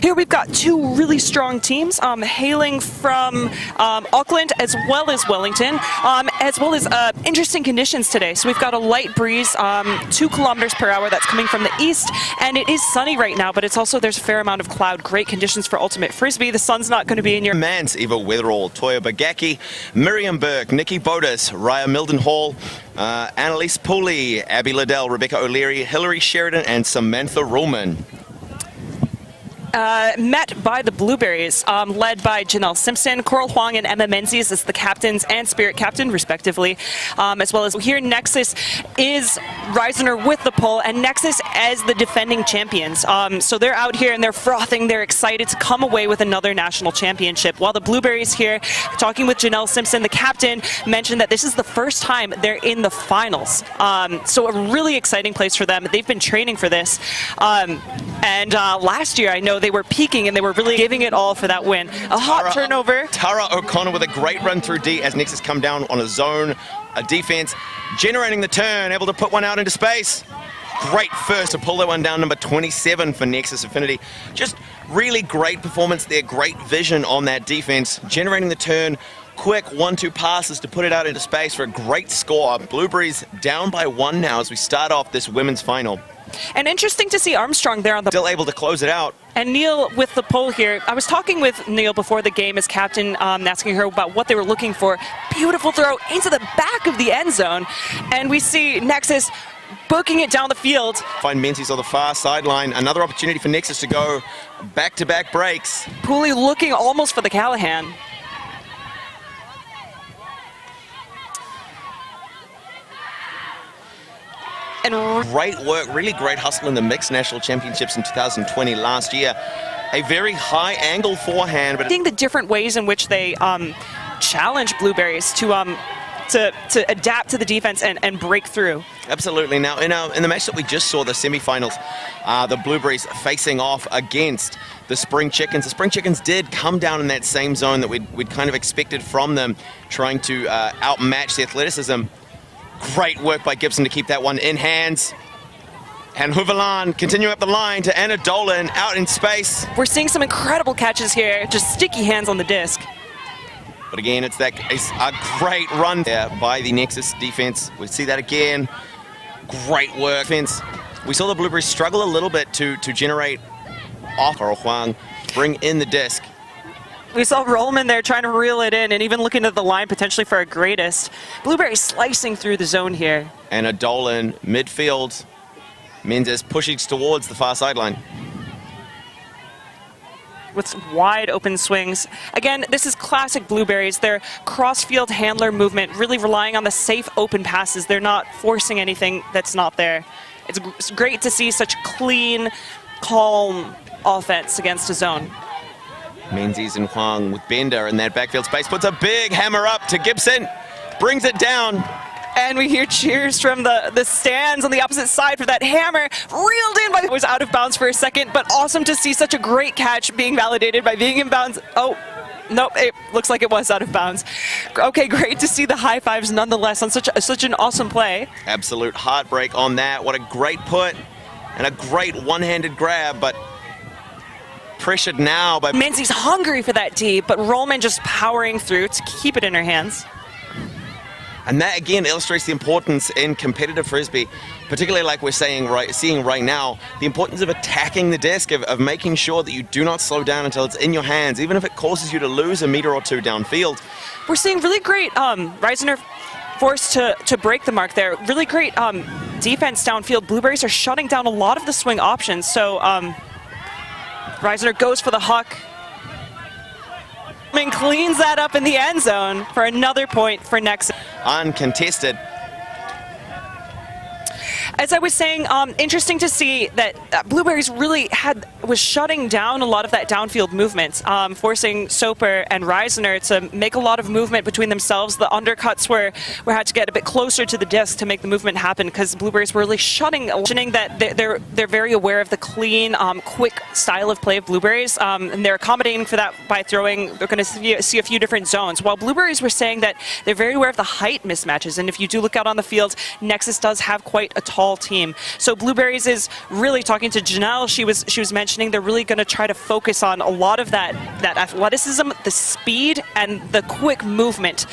Here we've got two really strong teams hailing from Auckland as well as Wellington, as well as interesting conditions today. So we've got a light breeze, 2 kilometers per hour that's coming from the east, and it is sunny right now, but it's also, there's a fair amount of cloud. Great conditions for ultimate frisbee. The sun's not going to be in your... Mance, Eva Weatherall, Toya Bagaki, Miriam Burke, Nikki Bodis, Raya Mildenhall, Annalise Pooley, Abby Liddell, Rebecca O'Leary, Hillary Sheridan, and Samantha Ruhlman. Met by the Blueberries, led by Janelle Simpson, Coral Huang, and Emma Menzies as the captains and spirit captain, respectively. As well as here, Nexus is Reisner with the pole, and Nexus as the defending champions. So they're out here and they're frothing. They're excited to come away with another national championship. While the Blueberries here, talking with Janelle Simpson, the captain, mentioned that this is the first time they're in the finals. So a really exciting place for them. They've been training for this. And last year, I know they were peaking and they were really giving it all for that win. A hot turnover. Tara O'Connor with a great run through D as Nexus come down on a zone, a defense, generating the turn, able to put one out into space. Great first to pull that one down, number 27 for Nexus Affinity. Just really great performance there, great vision on that defense, generating the turn. Quick 1-2 passes to put it out into space for a great score. Blueberries down by 1 now as we start off this women's final. And interesting to see Armstrong there on the... Still able to close it out. And Neil with the pole here. I was talking with Neil before the game as captain, asking her about what they were looking for. Beautiful throw into the back of the end zone. And we see Nexus booking it down the field. Find Menzies on the far sideline. Another opportunity for Nexus to go back-to-back breaks. Pooley looking almost for the Callahan. And great work, really great hustle in the mixed national championships in 2020 last year. A very high angle forehand, but seeing the different ways in which they challenge Blueberries to adapt to the defense and break through. Absolutely. Now in the match that we just saw, the semifinals, the Blueberries facing off against the Spring Chickens. The Spring Chickens did come down in that same zone that we'd kind of expected from them, trying to outmatch the athleticism. Great work by Gibson to keep that one in hands. And Huvalan continuing up the line to Anna Dolan out in space. We're seeing some incredible catches here, just sticky hands on the disc. But again, it's a great run there by the Nexus defense. We see that again. Great work. Defense. We saw the Blueberries struggle a little bit to generate off Coral Huang, bring in the disc. We saw Rollman there trying to reel it in and even looking at the line potentially for a greatest. Blueberry slicing through the zone here. And a Dolan midfield. Menzies pushing towards the far sideline. With wide open swings. Again, this is classic Blueberries. Their cross-field handler movement, really relying on the safe open passes. They're not forcing anything that's not there. It's great to see such clean, calm offense against a zone. Menzies and Huang with Bender in that backfield space, puts a big hammer up to Gibson, brings it down. And we hear cheers from the stands on the opposite side for that hammer, reeled in by, it was out of bounds for a second, but awesome to see such a great catch being validated by being in bounds. Oh, nope, it looks like it was out of bounds. Okay, great to see the high fives nonetheless on such an awesome play. Absolute heartbreak on that. What a great put and a great one-handed grab, but pressured now by... Menzies hungry for that D, but Rollman just powering through to keep it in her hands. And that again illustrates the importance in competitive frisbee, particularly like we're seeing right now, the importance of attacking the disc, of making sure that you do not slow down until it's in your hands, even if it causes you to lose a meter or two downfield. We're seeing really great Reisner forced to break the mark there. Really great defense downfield. Blueberries are shutting down a lot of the swing options, so Reisner goes for the huck and cleans that up in the end zone for another point for Nexus. Uncontested. As I was saying, interesting to see that Blueberries really was shutting down a lot of that downfield movement, forcing Soper and Reisner to make a lot of movement between themselves. The undercuts were had to get a bit closer to the disc to make the movement happen because Blueberries were really shutting that they're very aware of the clean, quick style of play of Blueberries, and they're accommodating for that by throwing. They're going to see a few different zones. While Blueberries were saying that they're very aware of the height mismatches, and if you do look out on the field, Nexus does have quite a tall all team. So Blueberries is really talking to Janelle. She was mentioning they're really going to try to focus on a lot of that athleticism, the speed, and the quick movement,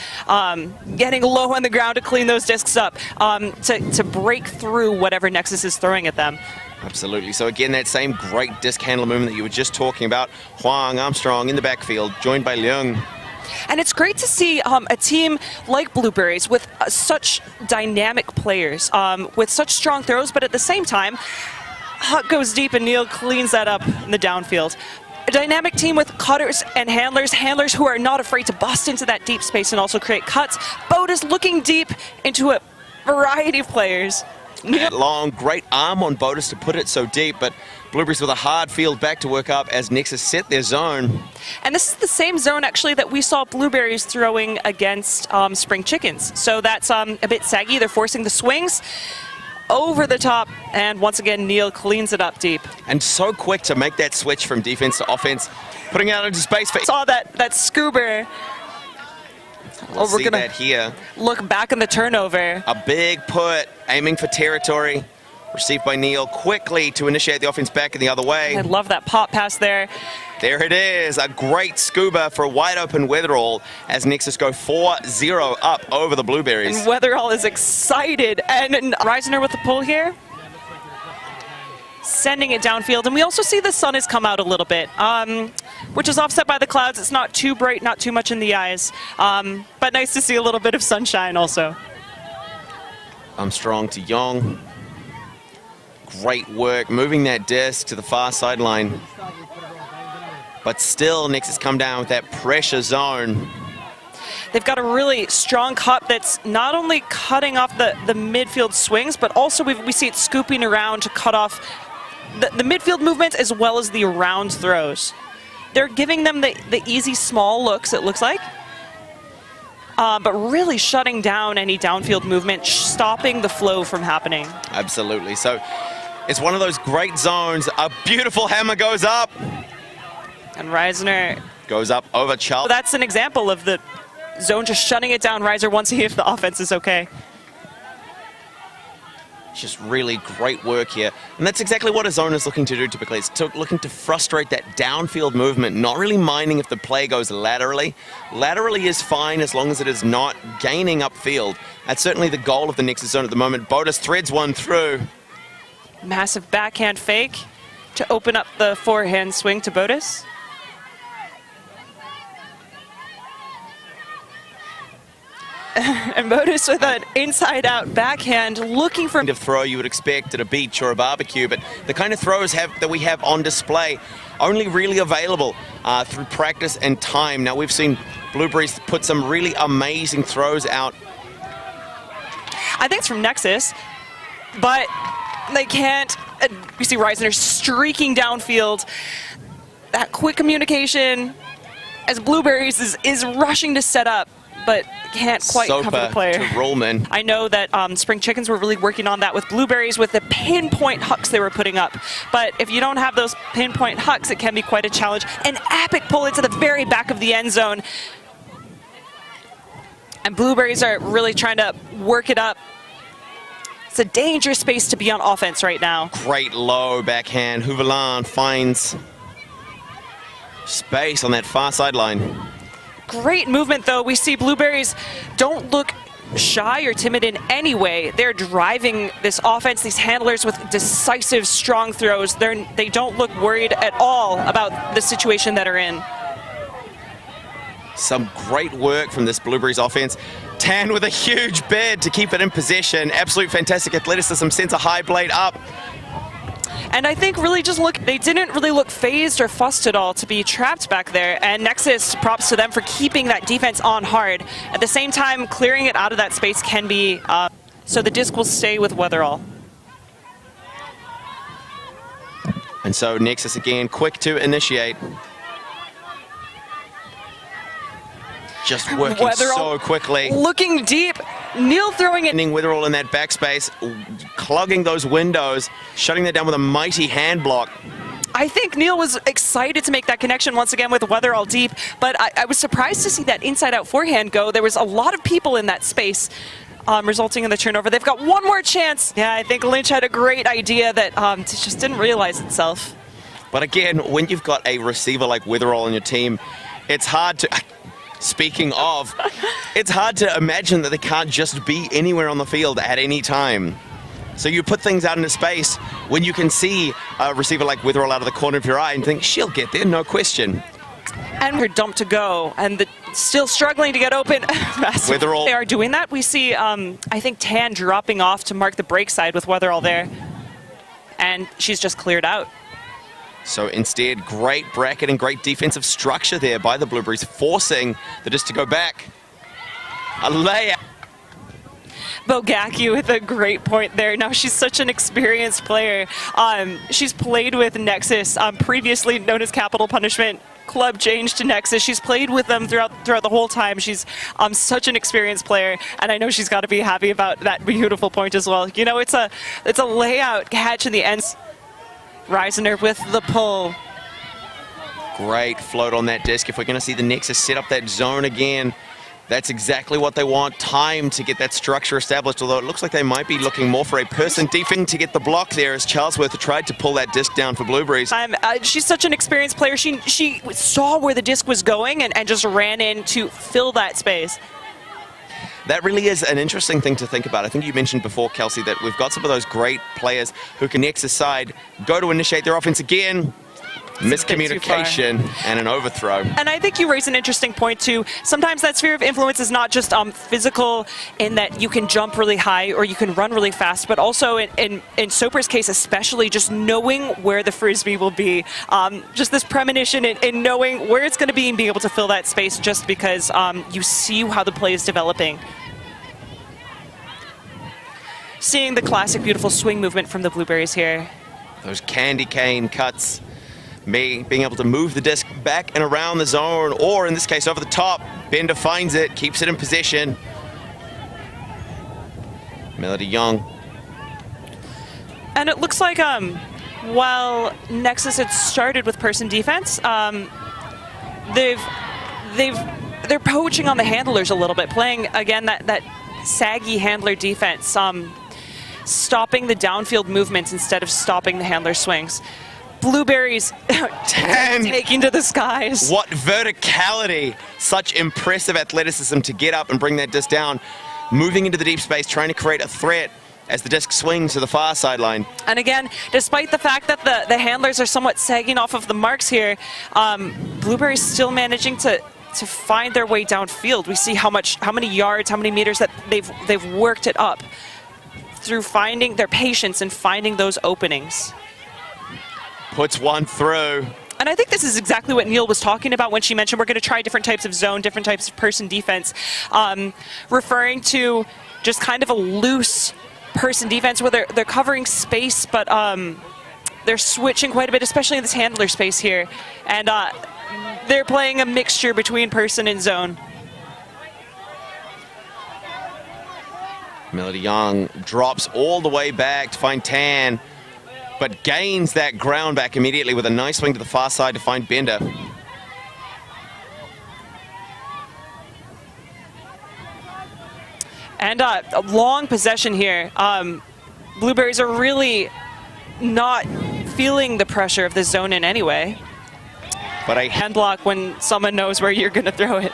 getting low on the ground to clean those discs up, to break through whatever Nexus is throwing at them. Absolutely. So again, that same great disc handler movement that you were just talking about. Huang Armstrong in the backfield, joined by Leung. And it's great to see a team like Blueberries with such dynamic players, with such strong throws, but at the same time, Huck goes deep and Neil cleans that up in the downfield. A dynamic team with cutters and handlers who are not afraid to bust into that deep space and also create cuts. Boat is looking deep into a variety of players. Long, great arm on Bodis to put it so deep, but Blueberries with a hard field back to work up as Nexus set their zone. And this is the same zone, actually, that we saw Blueberries throwing against Spring Chickens. So that's a bit saggy. They're forcing the swings over the top, and once again, Neil cleans it up deep. And so quick to make that switch from defense to offense, putting out into space for... Saw that scuba. We'll see that here. Look back in the turnover. A big put, aiming for territory. Received by Neil quickly to initiate the offense back in the other way. I love that pop pass there. There it is, a great scuba for a wide open Weatherall as Nexus go 4-0 up over the Blueberries. And Weatherall is excited, and Reisner with the pull here. Sending it downfield, and we also see the sun has come out a little bit, which is offset by the clouds. It's not too bright, not too much in the eyes, but nice to see a little bit of sunshine also. Armstrong to Yong. Great work moving that disc to the far sideline. But still, Nexus come down with that pressure zone. They've got a really strong cut that's not only cutting off the midfield swings, but also we see it scooping around to cut off the midfield movements as well as the around throws. They're giving them the easy small looks, it looks like, but really shutting down any downfield movement, stopping the flow from happening. Absolutely. So it's one of those great zones. A beautiful hammer goes up. And Reisner goes up over Charles. That's an example of the zone just shutting it down. Reisner wants to see if the offense is okay. Just really great work here. And that's exactly what a zone is looking to do typically. It's looking to frustrate that downfield movement, not really minding if the play goes laterally. Laterally is fine as long as it is not gaining upfield. That's certainly the goal of the Nexus zone at the moment. Bodis threads one through. Massive backhand fake to open up the forehand swing to Bodis. And Bodis with an inside-out backhand, looking for... Kind of throw you would expect at a beach or a barbecue, but the kind of throws that we have on display only really available through practice and time. Now, we've seen Blueberries put some really amazing throws out. I think it's from Nexus, but they can't... You see Reisner streaking downfield. That quick communication as Blueberries is rushing to set up, but can't quite cover the player. To Rollman. I know that Spring Chickens were really working on that with Blueberries with the pinpoint hucks they were putting up. But if you don't have those pinpoint hucks, it can be quite a challenge. An epic pull into the very back of the end zone. And Blueberries are really trying to work it up. It's a dangerous space to be on offense right now. Great low backhand. Houvelan finds space on that far sideline. Great movement, though. We see Blueberries don't look shy or timid in any way. They're driving this offense, these handlers with decisive, strong throws. They don't look worried at all about the situation that are in. Some great work from this Blueberries offense. Tan with a huge bid to keep it in possession. Absolute fantastic athleticism, sends a high blade up. And I think really just they didn't really look phased or fussed at all to be trapped back there. And Nexus, props to them for keeping that defense on hard. At the same time, clearing it out of that space can be, so the disc will stay with Weatherall. And so Nexus again, quick to initiate. Just working Weatherall so quickly. Looking deep, Neil throwing it. Weatherall in that backspace, clogging those windows, shutting that down with a mighty hand block. I think Neil was excited to make that connection once again with Weatherall deep, but I was surprised to see that inside-out forehand go. There was a lot of people in that space. resulting in the turnover. They've got one more chance. Yeah, I think Lynch had a great idea that just didn't realize itself. But again, when you've got a receiver like Witherall on your team, it's hard to... Speaking of, it's hard to imagine that they can't just be anywhere on the field at any time. So you put things out into space when you can see a receiver like Witherall out of the corner of your eye and think, she'll get there, no question. And her dump to go, and still struggling to get open. Witherall. They are doing that. We see, I think, Tan dropping off to mark the break side with Witherall there. And she's just cleared out. So instead, great bracket and great defensive structure there by the Blueberries, forcing the disc to go back. A layup. Bogacki with a great point there. Now, she's such an experienced player. She's played with Nexus, previously known as Capital Punishment. Club changed to Nexus. She's played with them throughout the whole time. She's such an experienced player, and I know she's got to be happy about that beautiful point as well. You know, it's a layout catch in the ends. Reisner with the pull. Great float on that disc. If we're going to see the Nexus set up that zone again, that's exactly what they want. Time to get that structure established, although it looks like they might be looking more for a person defending to get the block there as Charlesworth tried to pull that disc down for Blueberries. She's such an experienced player. She saw where the disc was going and just ran in to fill that space. That really is an interesting thing to think about. I think you mentioned before, Kelsey, that we've got some of those great players who can Nexus side, go to initiate their offense again, miscommunication and an overthrow. And I think you raise an interesting point too. Sometimes that sphere of influence is not just physical in that you can jump really high or you can run really fast, but also in Soper's case especially, just knowing where the frisbee will be. Just this premonition in knowing where it's going to be and being able to fill that space just because you see how the play is developing. Seeing the classic beautiful swing movement from the Blueberries here. Those candy cane cuts. Being able to move the disc back and around the zone, or in this case over the top. Bender finds it, keeps it in possession. Melody Young. And it looks like while Nexus had started with person defense, they're poaching on the handlers a little bit, playing again that saggy handler defense, stopping the downfield movements instead of stopping the handler swings. Blueberries taking to the skies. What verticality, such impressive athleticism to get up and bring that disc down, moving into the deep space, trying to create a threat as the disc swings to the far sideline. And again, despite the fact that the handlers are somewhat sagging off of the marks here, Blueberries still managing to find their way downfield. We see how many yards, how many meters that they've worked it up through finding their patience and finding those openings. Puts one through. And I think this is exactly what Neil was talking about when she mentioned we're going to try different types of zone, different types of person defense, referring to just kind of a loose person defense where they're covering space, but they're switching quite a bit, especially in this handler space here. And they're playing a mixture between person and zone. Melody Young drops all the way back to find Tan, but gains that ground back immediately with a nice swing to the far side to find Bender. And a long possession here. Blueberries are really not feeling the pressure of the zone in any way. But a hand block when someone knows where you're going to throw it.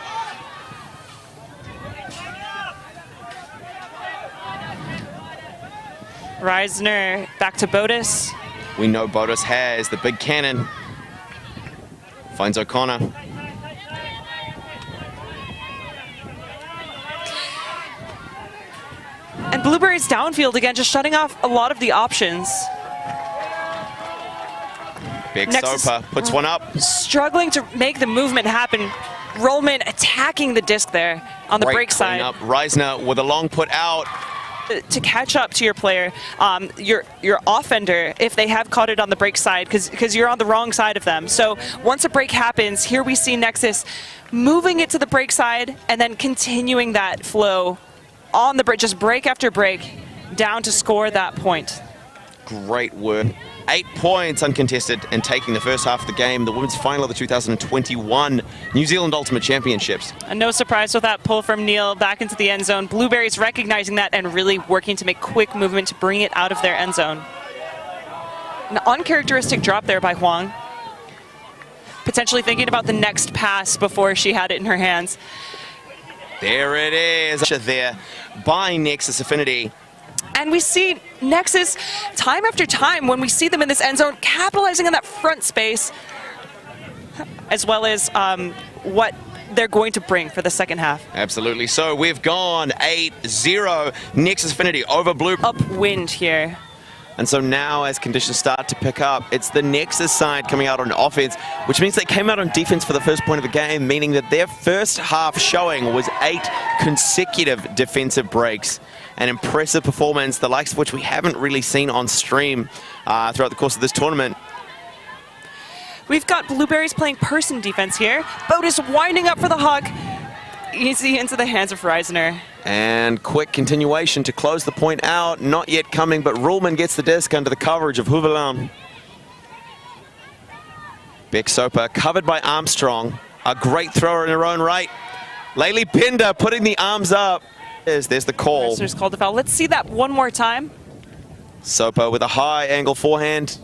Reisner back to Botus. We know Botus has the big cannon. Finds O'Connor. And Blueberries downfield again, just shutting off a lot of the options. Big Soper puts one up. Struggling to make the movement happen. Rollman attacking the disc there on the break side. Up. Reisner with a long put out. To catch up to your player, your offender, if they have caught it on the break side, because you're on the wrong side of them. So once a break happens, here we see Nexus moving it to the break side and then continuing that flow on the break, just break after break, down to score that point. Great work 8 points uncontested and taking the first half of the game, the women's final of the 2021 New Zealand Ultimate Championships. And no surprise with that pull from Neil back into the end zone. Blueberries recognizing that and really working to make quick movement to bring it out of their end zone. An uncharacteristic drop there by Huang. Potentially thinking about the next pass before she had it in her hands. There it is, there by Nexus Affinity. And we see Nexus time after time when we see them in this end zone, capitalizing on that front space, as well as what they're going to bring for the second half. Absolutely. So we've gone 8-0, Nexus Affinity over Blue. Upwind here. And so now as conditions start to pick up, it's the Nexus side coming out on offense, which means they came out on defense for the first point of the game, meaning that their first half showing was 8 consecutive defensive breaks. An impressive performance, the likes of which we haven't really seen on stream throughout the course of this tournament. We've got Blueberries playing person defense here. Boat is winding up for the hug. Easy into the hands of Reisner. And quick continuation to close the point out. Not yet coming, but Ruhlman gets the disc under the coverage of Houvelan. Beck Soper covered by Armstrong. A great thrower in her own right. Laylee Bender putting the arms up. There's the call. Reisner's called the foul. Let's see that one more time. Soper with a high angle forehand.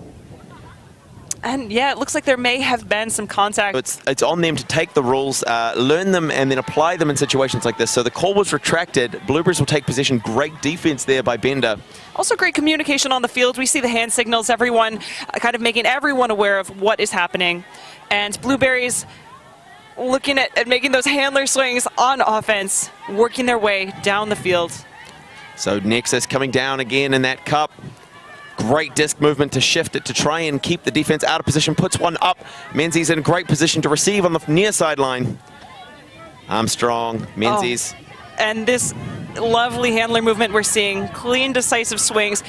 And yeah, it looks like there may have been some contact. It's on them to take the rules, learn them, and then apply them in situations like this. So the call was retracted. Blueberries will take possession. Great defense there by Bender. Also great communication on the field. We see the hand signals, everyone kind of making everyone aware of what is happening. And Blueberries looking at making those handler swings on offense, working their way down the field. So Nexus coming down again in that cup. Great disc movement to shift it to try and keep the defense out of position. Puts one up. Menzies in a great position to receive on the near sideline. Armstrong, Menzies. Oh. And this lovely handler movement we're seeing. Clean, decisive swings.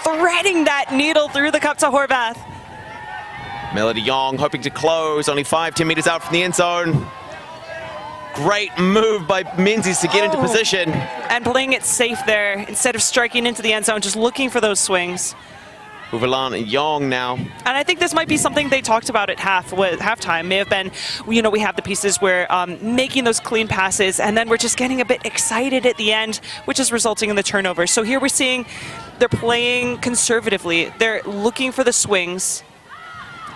Threading that needle through the cup to Horvath. Melody Young hoping to close. Only 5-10 meters out from the end zone. Great move by Menzies to get into position. And playing it safe there instead of striking into the end zone, just looking for those swings. Houvelan and Young now. And I think this might be something they talked about at halftime. May have been, you know, we have the pieces where making those clean passes, and then we're just getting a bit excited at the end, which is resulting in the turnover. So here we're seeing they're playing conservatively. They're looking for the swings.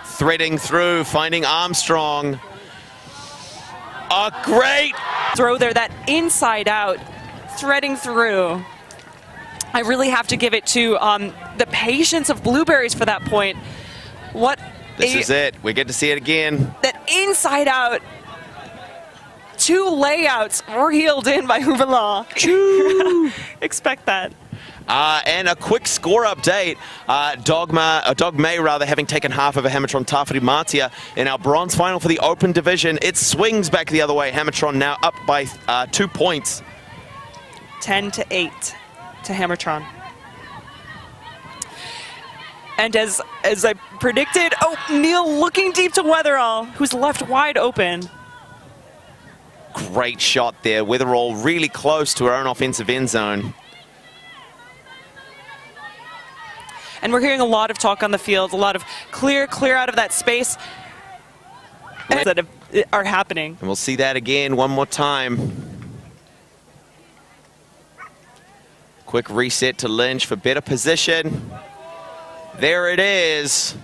Threading through, finding Armstrong. A great throw there, that inside out, threading through. I really have to give it to the patience of Blueberries for that point. This is it. We get to see it again. That inside out, 2 layouts reeled in by Houvelan. Expect that. And a quick score update. Dogme having taken half of a Hamatron Tawhiri Matia in our bronze final for the open division. It swings back the other way. Hamatron now up by 2 points. 10-8 to Hamatron. And as I predicted, Neil looking deep to Weatherall, who's left wide open. Great shot there. Weatherall really close to her own offensive end zone. And we're hearing a lot of talk on the field, a lot of clear out of that space that are happening. And we'll see that again one more time. Quick reset to Lynch for better position. There it is.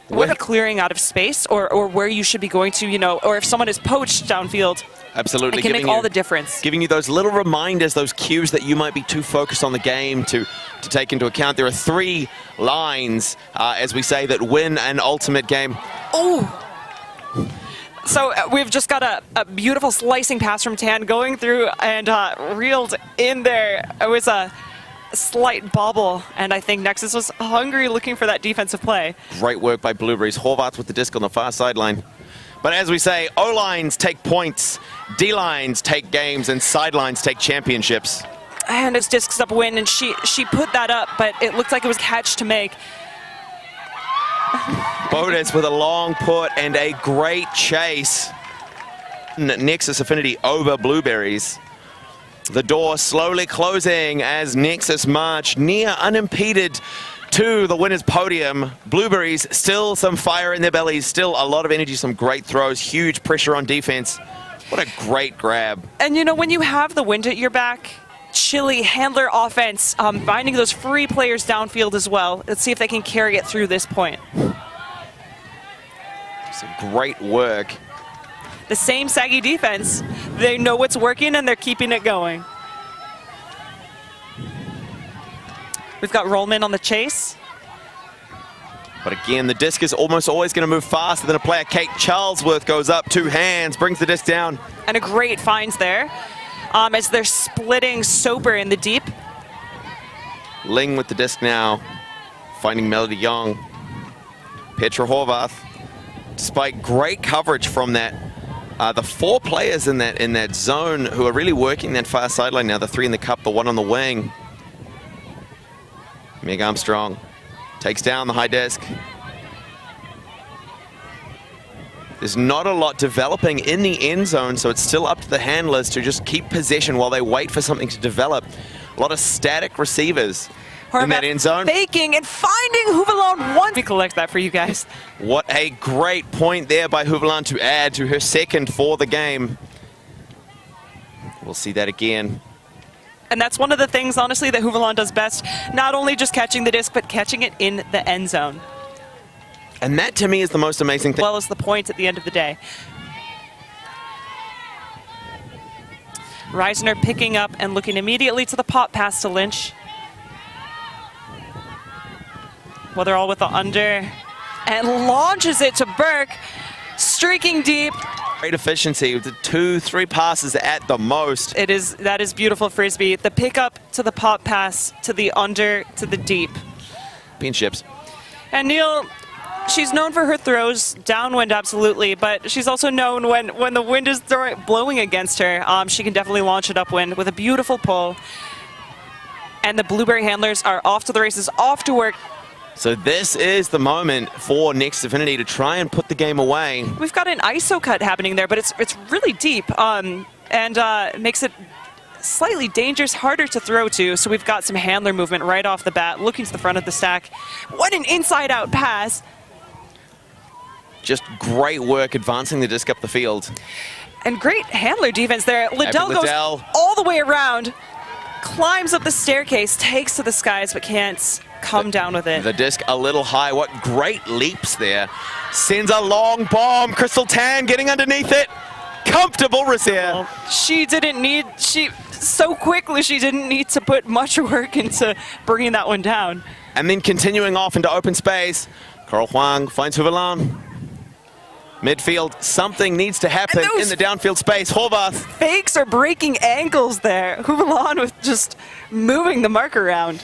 What a clearing out of space or where you should be going to, you know, or if someone is poached downfield. Absolutely. It can make all the difference. Giving you those little reminders, those cues that you might be too focused on the game to take into account. There are 3 lines, as we say, that win an ultimate game. Oh! So we've just got a beautiful slicing pass from Tan going through and reeled in there. It was a slight bobble, and I think Nexus was hungry looking for that defensive play. Great work by Blueberries. Horvath with the disc on the far sideline. But as we say, O-lines take points, D-lines take games, and sidelines take championships. And it's discs up win, and she put that up, but it looked like it was catch to make. Bodas with a long put and a great chase. Nexus Affinity over Blueberries. The door slowly closing as Nexus march near unimpeded to the winner's podium. Blueberries, still some fire in their bellies, still a lot of energy, some great throws, huge pressure on defense. What a great grab. And you know, when you have the wind at your back, chilly handler offense, finding those free players downfield as well. Let's see if they can carry it through this point. Some great work. The same saggy defense. They know what's working and they're keeping it going. We've got Rollman on the chase. But again, the disc is almost always going to move faster than a player. Kate Charlesworth goes up, 2 hands, brings the disc down. And a great finds there as they're splitting Soper in the deep. Ling with the disc now, finding Melody Young. Petra Horvath, despite great coverage from that, the 4 players in that zone who are really working that far sideline now, the 3 in the cup, the 1 on the wing. Meg Armstrong takes down the high disc. There's not a lot developing in the end zone, so it's still up to the handlers to just keep possession while they wait for something to develop. A lot of static receivers in that end zone. Faking and finding Huvelan once. We collect that for you guys. What a great point there by Huvelan to add to her second for the game. We'll see that again. And that's one of the things, honestly, that Huvelan does best. Not only just catching the disc, but catching it in the end zone. And that, to me, is the most amazing thing. As well as the point at the end of the day. Reisner picking up and looking immediately to the pop pass to Lynch. Well, they're all with the under. And launches it to Burke. Streaking deep. Great efficiency with the 2-3 passes at the most. That is beautiful frisbee. The pickup to the pop pass to the under to the deep. Pinships. And Neil, she's known for her throws downwind, absolutely, but she's also known when the wind is blowing against her, she can definitely launch it upwind with a beautiful pull. And the Blueberry handlers are off to the races, off to work. So this is the moment for Nexus Affinity to try and put the game away. We've got an ISO cut happening there, but it's really deep and makes it slightly dangerous, harder to throw to. So we've got some handler movement right off the bat, looking to the front of the stack. What an inside-out pass. Just great work advancing the disc up the field. And great handler defense there. Liddell goes all the way around, climbs up the staircase, takes to the skies, but can't come down with it. The disc a little high. What great leaps there. Sends a long bomb. Crystal Tan getting underneath it. Comfortable receiver. She didn't need to put much work into bringing that one down. And then continuing off into open space. Coral Huang finds Huvelan. Midfield, something needs to happen in the downfield space. Horvath. Fakes are breaking ankles there. Huvelan with just moving the mark around.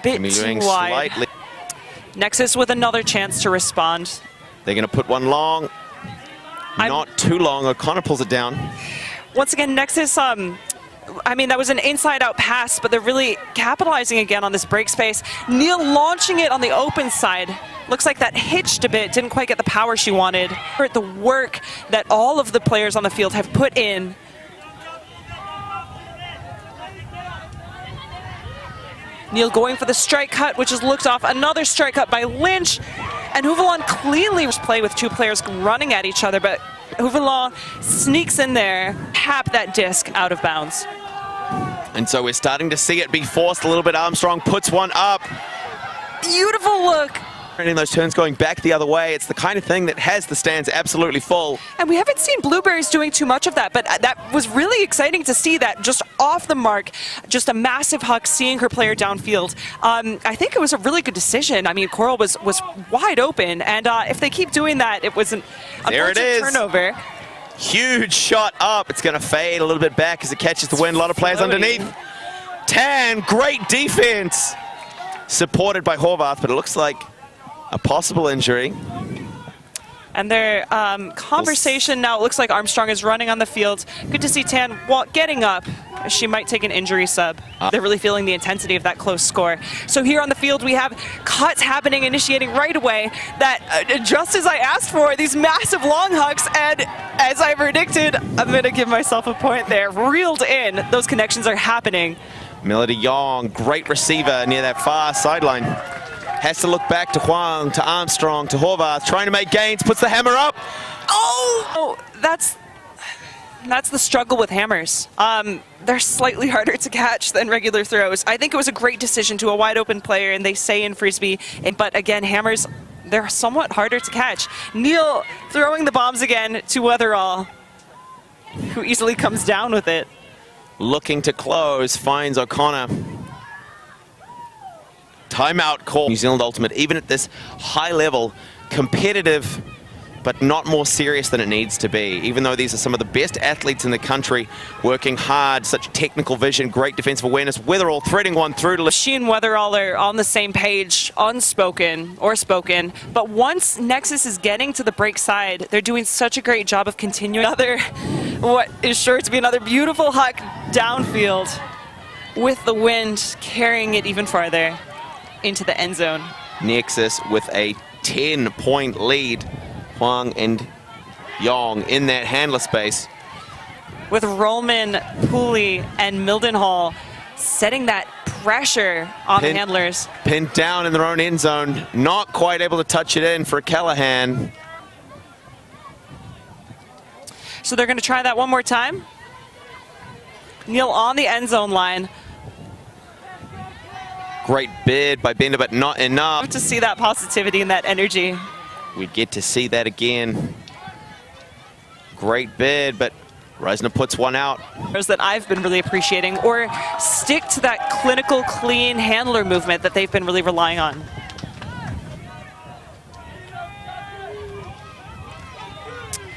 Bit too wide. Slightly. Nexus with another chance to respond. They're going to put one long. Not too long. O'Connor pulls it down. Once again, Nexus, I mean, that was an inside-out pass, but they're really capitalizing again on this break space. Neil launching it on the open side. Looks like that hitched a bit, didn't quite get the power she wanted. The work that all of the players on the field have put in. Neil going for the strike cut, which is looked off. Another strike cut by Lynch. And Huvelan cleanly play with 2 players running at each other, but Huvelan sneaks in there, tap that disc out of bounds. And so we're starting to see it be forced a little bit. Armstrong puts one up. Beautiful look. And in those turns going back the other way, it's the kind of thing that has the stands absolutely full. And we haven't seen Blueberries doing too much of that, but that was really exciting to see that just off the mark, just a massive huck, seeing her player downfield. I think it was a really good decision. I mean, Coral was wide open, and if they keep doing that, it was an unfortunate turnover. Huge shot up. It's going to fade a little bit back as it catches the wind. A lot of players underneath. Tan, great defense. Supported by Horvath, but it looks like a possible injury. And their conversation now, it looks like Armstrong is running on the field. Good to see Tan getting up. She might take an injury sub. They're really feeling the intensity of that close score. So here on the field, we have cuts happening, initiating right away. That just as I asked for, these massive long hucks. And as I predicted, I'm going to give myself a point there. Reeled in, those connections are happening. Melody Yong, great receiver near that far sideline. Has to look back to Huang, to Armstrong, to Horvath, trying to make gains, puts the hammer up. Oh, that's the struggle with hammers. They're slightly harder to catch than regular throws. I think it was a great decision to a wide open player, and they say in Frisbee, but again, hammers, they're somewhat harder to catch. Neil throwing the bombs again to Weatherall, who easily comes down with it. Looking to close, finds O'Connor. Timeout call. New Zealand Ultimate, even at this high level, competitive, but not more serious than it needs to be. Even though these are some of the best athletes in the country, working hard, such technical vision, great defensive awareness. Weatherall threading one through to... She and Weatherall are on the same page, unspoken or spoken, but once Nexus is getting to the break side, they're doing such a great job of continuing what is sure to be another beautiful huck downfield with the wind carrying it even farther into the end zone. Nexus with a 10-point lead. Huang and Yong in that handler space. With Rollman, Pooley, and Mildenhall setting that pressure on the handlers. Pinned down in their own end zone. Not quite able to touch it in for Callahan. So they're going to try that one more time. Neil on the end zone line. Great bid by Bender, but not enough. To see that positivity and that energy. We get to see that again. Great bid, but Reisner puts one out. That I've been really appreciating, or stick to that clinical, clean handler movement that they've been really relying on.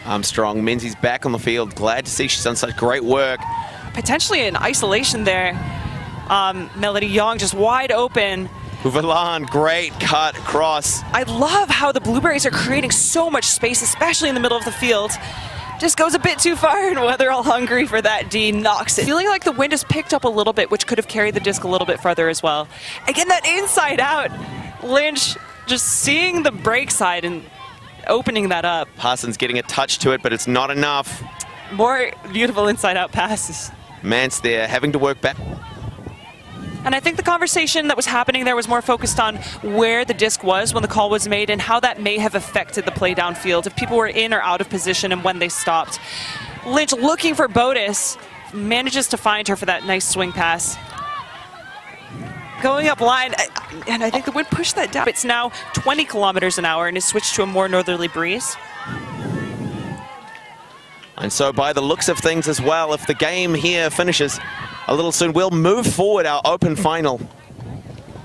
Armstrong, Menzies back on the field. Glad to see she's done such great work. Potentially in isolation there. Melody Yong just wide open. Houvelan, great cut across. I love how the Blueberries are creating so much space, especially in the middle of the field. Just goes a bit too far, and Weatherall hungry for that D knocks it. Feeling like the wind has picked up a little bit, which could have carried the disc a little bit farther as well. Again, that inside out. Lynch just seeing the break side and opening that up. Parsons getting a touch to it, but it's not enough. More beautiful inside out passes. Mance there having to work back. And I think the conversation that was happening there was more focused on where the disc was when the call was made and how that may have affected the play downfield, if people were in or out of position and when they stopped. Lynch looking for Bodis, manages to find her for that nice swing pass. Going up line, and I think the wind pushed that down. It's now 20 kilometers an hour and has switched to a more northerly breeze. And so by the looks of things as well, if the game here finishes a little soon, we'll move forward our open final.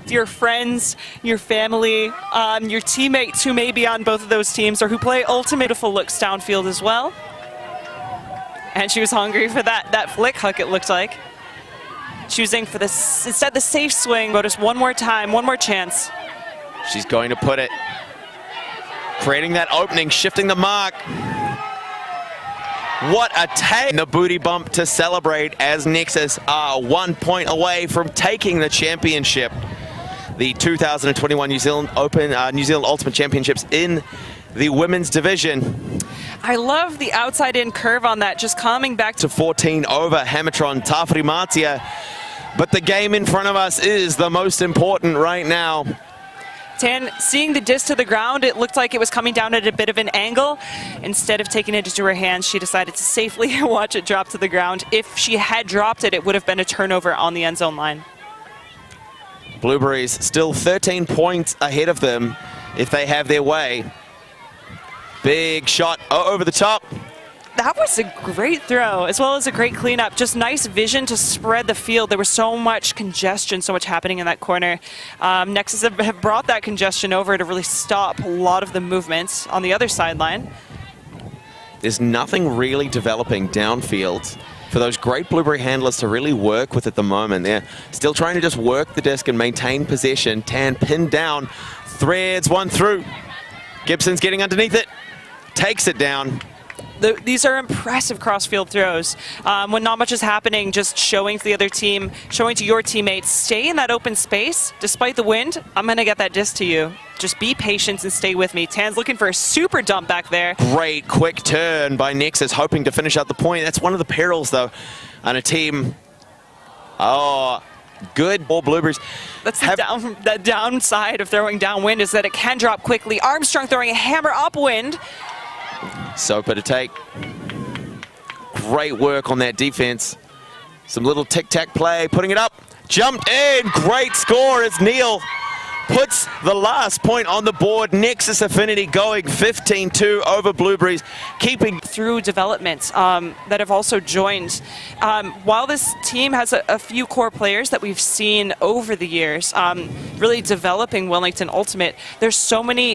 Your friends, your family, your teammates who may be on both of those teams or who play ultimate beautiful looks downfield as well. And she was hungry for that flick huck, it looked like. Choosing for this, instead the safe swing, but just one more time, one more chance. She's going to put it. Creating that opening, shifting the mark. What a take! The booty bump to celebrate as Nexus are 1 point away from taking the championship. The 2021 New Zealand Ultimate Championships in the women's division. I love the outside-in curve on that, just coming back to 14 over Hamatron Tawhiri-Matia. But the game in front of us is the most important right now. Tan, seeing the disc to the ground, it looked like it was coming down at a bit of an angle. Instead of taking it into her hands, she decided to safely watch it drop to the ground. If she had dropped it, it would have been a turnover on the end zone line. Blueberries still 13 points ahead of them if they have their way. Big shot over the top. That was a great throw, as well as a great cleanup. Just nice vision to spread the field. There was so much congestion, so much happening in that corner. Nexus have brought that congestion over to really stop a lot of the movements on the other sideline. There's nothing really developing downfield for those great Blueberry handlers to really work with at the moment. They're still trying to just work the disc and maintain possession. Tan pinned down, threads one through. Gibson's getting underneath it, takes it down. These are impressive cross-field throws. When not much is happening, just showing to the other team, showing to your teammates, stay in that open space. Despite the wind, I'm going to get that disc to you. Just be patient and stay with me. Tan's looking for a super dump back there. Great quick turn by Nexus, hoping to finish out the point. That's one of the perils, though, on a team. Oh, good. All Blueberries. That's the downside of throwing downwind is that it can drop quickly. Armstrong throwing a hammer upwind. Soper to take. Great work on that defense. Some little tic-tac play, putting it up. Jumped in, great score as Neil puts the last point on the board. Nexus Affinity going 15-2 over Blueberries, keeping through development that have also joined. While this team has a few core players that we've seen over the years really developing Wellington Ultimate, there's so many